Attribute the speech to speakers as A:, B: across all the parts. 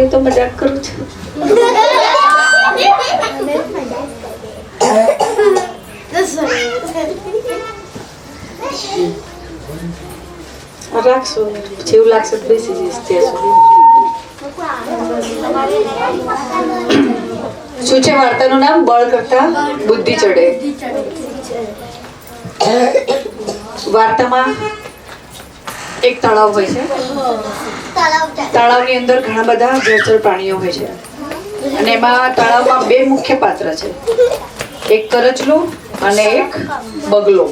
A: હું તો મજાક કરું છું. રાખશો જેવું લાગશે તો બેસી જઈશ ત્યાં સુધી. શું છે વાર્તાનું નામ? બળ કરતા બુદ્ધિ ચડે. વાર્તામાં એક તળાવ હોય છે. તળાવની અંદર ઘણા બધા જળચર પ્રાણીઓ હોય છે અને એમાં તળાવમાં બે મુખ્ય પાત્ર છે, એક કરચલો અને એક બગલો.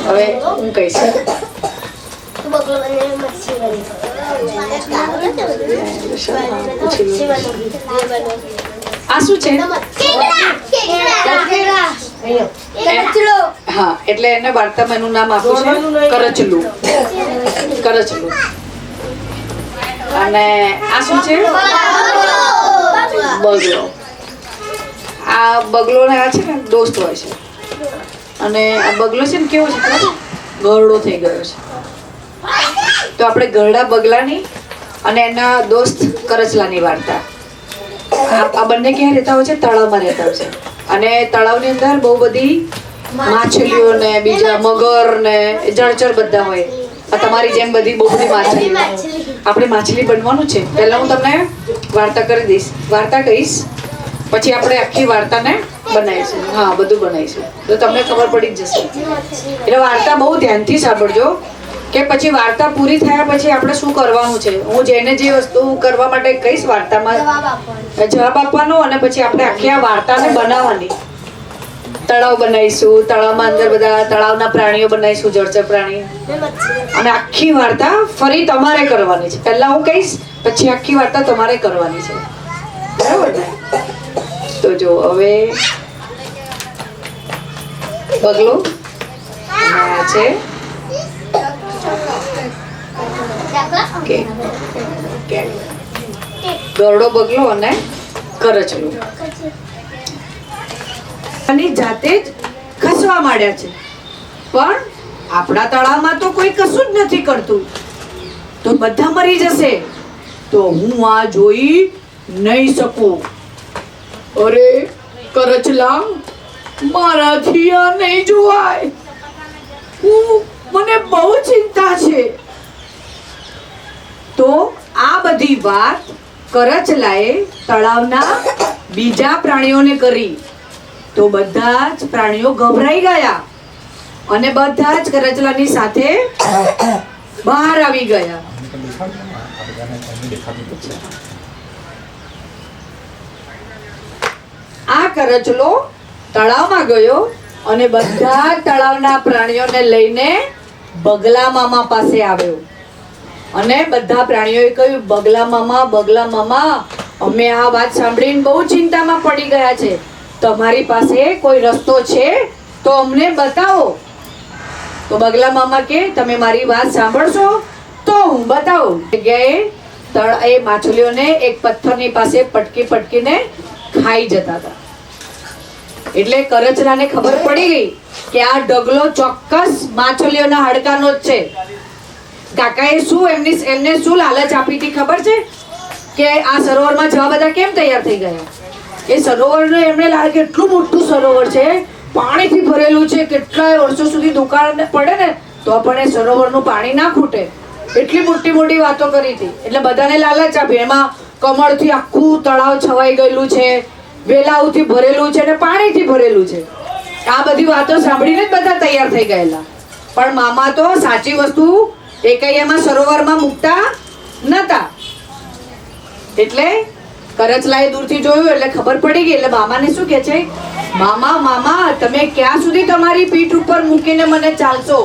A: હવે હું કહીશ. આ શું છે? હા, એટલે એને વાર્તામાં એનું નામ આપ્યું છે કરચલું. કરચલું. અને આ શું છે? બગલો. આ બગલો ને આ છે ને દોસ્ત હોય છે અને આ બગલો છે ને કેવો છે? ગરડો થઈ ગયો છે. તો આપણે ગરડા બગલાની અને એના દોસ્ત કરચલાની વાર્તા. આ બંને ક્યાં રહેતા હોય છે? તળાવમાં રહેતા હોય છે. અને તળાવની અંદર બહુ બધી માછલીઓ ને બીજા મગર ને જળચર બધા હોય. તમારી જેમ બધી બહુ બધી માછલીઓ. આપણે માછલી બનવાનું છે. પહેલા હું તમને વાર્તા કરી દઈશ, વાર્તા કહીશ, પછી આપણે આખી વાર્તાને બનાવીશું. હા, બધું બનાવીશું તો તમને ખબર પડી જ જશે. એટલે વાર્તા બહુ ધ્યાનથી સાંભળજો કે પછી વાર્તા પૂરી થયા પછી આપણે શું કરવાનું છે. હું જેને જે વસ્તુ કરવા માટે કહીશ વાર્તામાં જવાબ આપવાનો અને પછી આપણે આખી આ વાર્તાને બનાવવાની. તળાવ બનાવીશું, તળાવમાં અંદર બધા તળાવના પ્રાણીઓ બનાવીશું, જળચર પ્રાણી, અને આખી વાર્તા ફરી તમારે કરવાની છે. પહેલા હું કહીશ પછી આખી વાર્તા તમારે કરવાની છે. બરાબર ને? તો જો હવે બગલો છે ગરડો બગલો અને કરચલું જાતે જ ખસવા માંડ્યા છે. પણ આપણા તળાવમાં તો કોઈ કશું જ નથી કરતું, તો બધા મરી જશે તો હું આ જોઈ નહીં શકું. અરે કરચલા, મારાથી આ નહીં જોવાય. મને બહુ ચિંતા છે. તો આ બધી વાત કરચલાએ તળાવના બીજા પ્રાણીઓને કરી તો બધા જ પ્રાણીઓ ગભરાઈ ગયા અને બધા જ કરચલાની સાથે બહાર આવી ગયા. આ કરચલો તળાવમાં ગયો અને બધા તળાવના પ્રાણીઓને લઈને બગલા મામા પાસે આવ્યો અને બધા પ્રાણીઓએ કહ્યું, બગલા મામા, અમે આ વાત સાંભળીને બહુ ચિંતામાં પડી ગયા છે. તમારી પાસે કોઈ રસ્તો છે તો અમને બતાવો. તો બગલા મામા કે તમે મારી વાત સાંભળશો તો હું બતાવું. જગ્યાએ એ માછલીઓને એક પથ્થરની પાસે પટકીને ખાઈ જતા હતા. એટલે કરચલાને ખબર પડી ગઈ કે આ ઢગલો ચોક્કસ માછલીઓના હાડકાનો જ છે. કાકાએ શું એમને શું લાલચ આપી હતી ખબર છે? કે આ સરોવરમાં જવા બધા કેમ તૈયાર થઈ ગયા? એ સરોવરને એમને લાગે એટલું મોટું સરોવર છે, પાણીથી ભરેલું છે, કેટલાય વર્ષો સુધી દુકાળ પડે ને તો પણ એ સરોવરનું પાણી ના ખૂટે. એટલી મોટી મોટી વાતો કરી હતી. એટલે બધાને લાલચ આપી. એમાં કમળથી આખું તળાવ છવાઈ ગયેલું છે, વેલાઓથી ભરેલું છે અને પાણીથી ભરેલું છે. આ બધી વાતો સાંભળીને જ બધા તૈયાર થઈ ગયેલા. પણ મામા તો સાચી વસ્તુ એકૈયામાં સરોવરમાં મૂકતા નતા. એટલે કરચલાએ દૂરથી જોયું એટલે ખબર પડી ગઈ. એટલે મામાને શું કહે છે? મામા, તમે ક્યાં સુધી તમારી પીઠ ઉપર મૂકીને મને ચાલશો?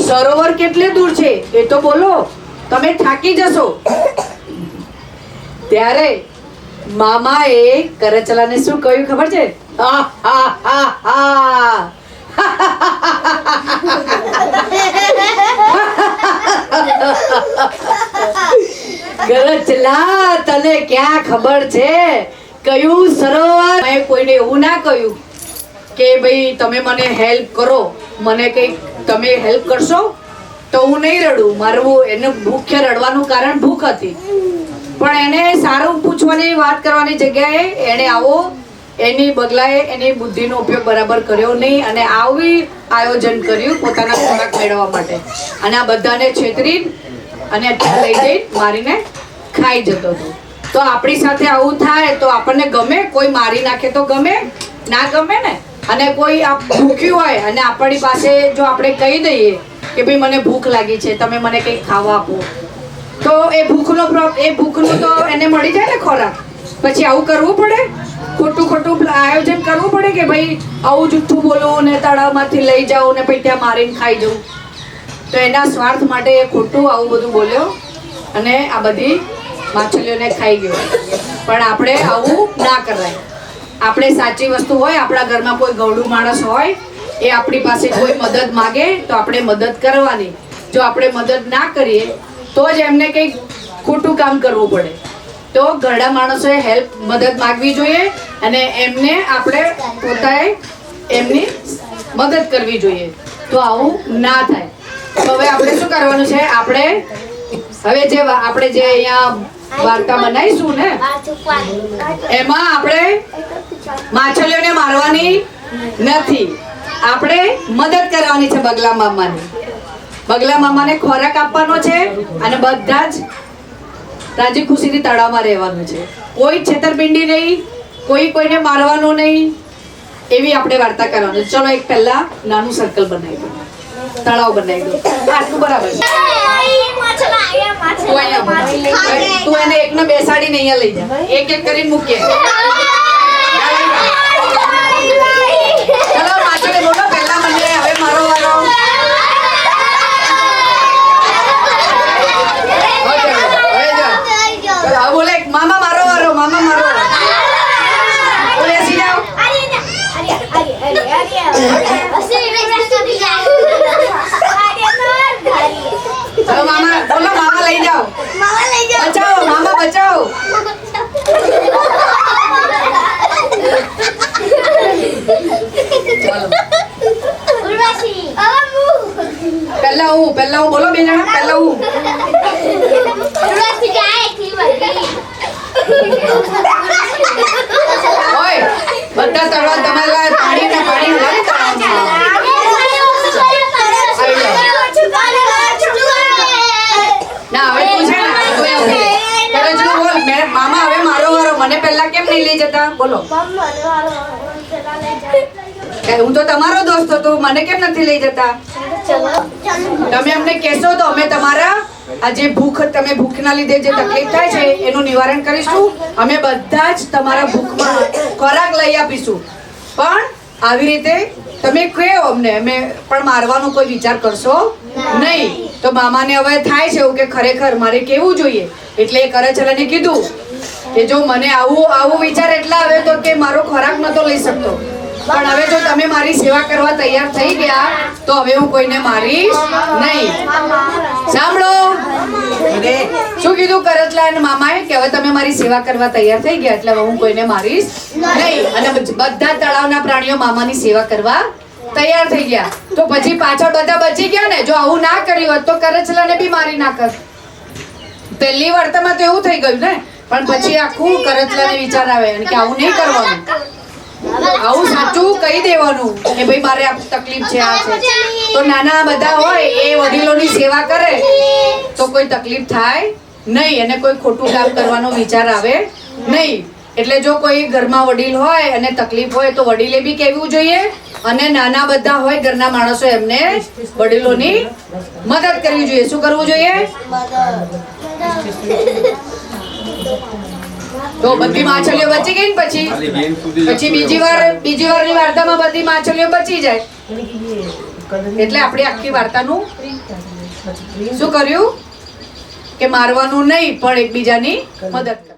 A: સરોવર કેટલે દૂર છે એ તો બોલો, તમે થાકી જશો. ત્યારે મામાએ કરચલાને શું કહ્યું ખબર છે? કરચલા, તને ક્યાં ખબર છે કયું સરોવર? મેં કોઈને એવું ના કહ્યું કે ભાઈ તમે મને હેલ્પ કરો, મને કઈ તમે હેલ્પ કરશો તો હું નહીં રડું. મારું એનું મુખ્ય રડવાનું કારણ ભૂખ હતી. પણ એને સારું પૂછવાની વાત કરવાની જગ્યાએ એને આવો એની બગલાએ એની બુદ્ધિનો ઉપયોગ બરાબર કર્યો નહીં અને આવી આયોજન કર્યું પોતાના ખોરાક મેળવવા માટે અને આ બધાને છેતરી અને લઈ જઈ મારીને ખાઈ જતો હતો. તો આપણી સાથે આવું થાય તો આપણને ગમે? કોઈ મારી નાખે તો ગમે? ના ગમે ને. અને કોઈ ભૂખ્યું હોય અને આપણી પાસે જો આપણે કહી દઈએ કે ભાઈ મને ભૂખ લાગી છે, તમે મને કંઈક ખાવા આપો, તો એ ભૂખનું તો એને મળી જાય ને ખોરાક. પછી આવું કરવું પડે? ખોટું આયોજન કરવું પડે કે ભાઈ આવું જુઠ્ઠું બોલવું ને તળાવમાંથી લઈ જાઉં ને પછી ત્યાં મારીને ખાઈ જવું? તો એના સ્વાર્થ માટે એ ખોટું આવું બધું બોલ્યો અને આ બધી માછલીઓને ખાઈ ગયો. પણ આપણે આવું ના કરાય. આપણે સાચી વસ્તુ હોય, આપણા ઘરમાં કોઈ ગવડું માણસ હોય, એ આપણી પાસે કોઈ મદદ માગે તો આપણે મદદ કરવાની. જો આપણે મદદ ના કરીએ તો જ એમને કંઈક ખોટું કામ કરવું પડે. તો ઘરડા માણસોએ મદદ માગવી જોઈએ અને એમને આપણે પોતાએ એમની મદદ કરવી જોઈએ. તો આવું ના થાય. તો હવે આપણે શું કરવાનું છે? આપણે જે અહીંયા વાર્તા બનાવીશું ને એમાં આપણે માછલીઓને મારવાની નથી, આપણે મદદ કરવાની છે બગલા મામાની. બગલા મામાને ખોરાક આપવાનો છે અને બધા જ રાજી ખુશીથી તળાવમાં રહેવાનું છે. કોઈ છેતરપિંડી નહીં, કોઈને મારવાનું નહીં, એવી આપણે વાર્તા કરવાની. ચલો એક પહેલા નાનું સર્કલ બનાવી દો, તળાવ બનાવી દો. આટલું બરાબર છે. તું એને એકને બેસાડીને અહીંયા લઈ જા, એક કરીને મૂકીએ. ચલો માછલી બોલો પહેલા મને. હવે મારો વારો. બોલે મામા મારો વારો, મામા મારો. બોલે બેસી જાઓ. ચલો મામા બોલો, મામા લઈ જાઓ. બચાવો મામા, બચાવો. પહેલા હું બોલો બે જણા. પહેલા હું. ઓય બધા તળાવ તમારા પાણી ને પાણી હોય તળાવમાં. ના હવે તું છે ને બોલ મામા હવે મારો વારો. મને પહેલા કેમ નહીં લઈ જતા? બોલો. હું તો તમારો દોસ્ત હતો, મને કેમ નથી લઈ જતા? તમે અમને કહેશો તો અમે તમારા આ જે ભૂખના લીધે જે તકલીફ થાય છે એનું નિવારણ કરીશું. અમે બધા જ તમારા ભૂખમાં ખોરાક લઈ આપીશું. પણ આવી રીતે તમે કહો અમને, અમે પણ મારવાનો કોઈ વિચાર કરશો નહીં. તો મામાને હવે થાય છે એવું કે ખરેખર મારે કેવું જોઈએ, એટલે એ કરચલાને કીધું કે જો મને આવું વિચાર એટલા આવ્યો તો કે મારો ખોરાક નતો લઈ શકતો, પણ હવે જો તમે મારી સેવા કરવા તૈયાર થઈ ગયા તો હવે હું કોઈને મારીશ નહીં. સાંભળો શું કીધું કરચલા અને મામાએ કે હવે તમે મારી સેવા કરવા તૈયાર થઈ ગયા એટલે હવે હું કોઈને મારીશ નહીં. અને બધા તળાવના પ્રાણીઓ મામાની સેવા કરવા તૈયાર થઈ ગયા. તો પછી પાછળ બધા બચી ગયા ને. જો આવું ના કર્યું હોત તો કરચલાને બી મારી નાખત. પહેલી વાર્તામાં તો એવું થઈ ગયું ને. પણ પછી આખું કરચલાને વિચાર આવે કે આવું નહીં કરવાનું, આવું સાચું કહી દેવાનું કે ભાઈ મારે આ તકલીફ છે, આ છે. તો નાના બધા હોય એ વડીલોની સેવા કરે તો કોઈ તકલીફ થાય નહીં અને કોઈ ખોટું કામ કરવાનો વિચાર આવે નહીં. એટલે જો કોઈ ઘરમાં વડીલ હોય અને તકલીફ હોય તો વડીલે બી કહેવું જોઈએ અને નાના બધા હોય ઘરના માણસો એમને વડીલોની મદદ કરવી જોઈએ. શું કરવું જોઈએ? તો બધી માછલીઓ બચી ગઈ ને પછી બીજી વારની વાર્તામાં બધી માછલીઓ બચી જાય. એટલે આપણે આખી વાર્તાનું શું કર્યું કે મારવાનું નહીં પણ એકબીજાની મદદ.